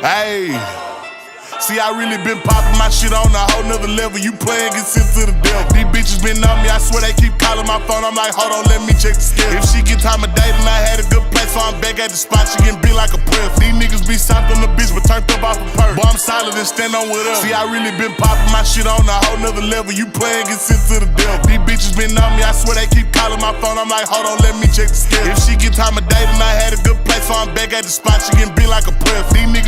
Hey. See, I really been popping my shit on a whole nother level. You playin' get sent to the devil. These bitches been on me, I swear they keep calling my phone. I'm like, hold on, let me check the schedule. If she get time of day, then I had a good place, so I'm back at the spot. She getting beat like a press. These niggas be soft on the bitch, but turned up off a purse. Boy, I'm solid and stand on with us. See, I really been popping my shit on a whole nother level. You playin' get sent to the devil. These bitches been on me, I swear they keep calling my phone. I'm like, hold on, let me check the schedule. If she get time of day, then I had a good place, so I'm back at the spot. She getting beat like a press. These niggas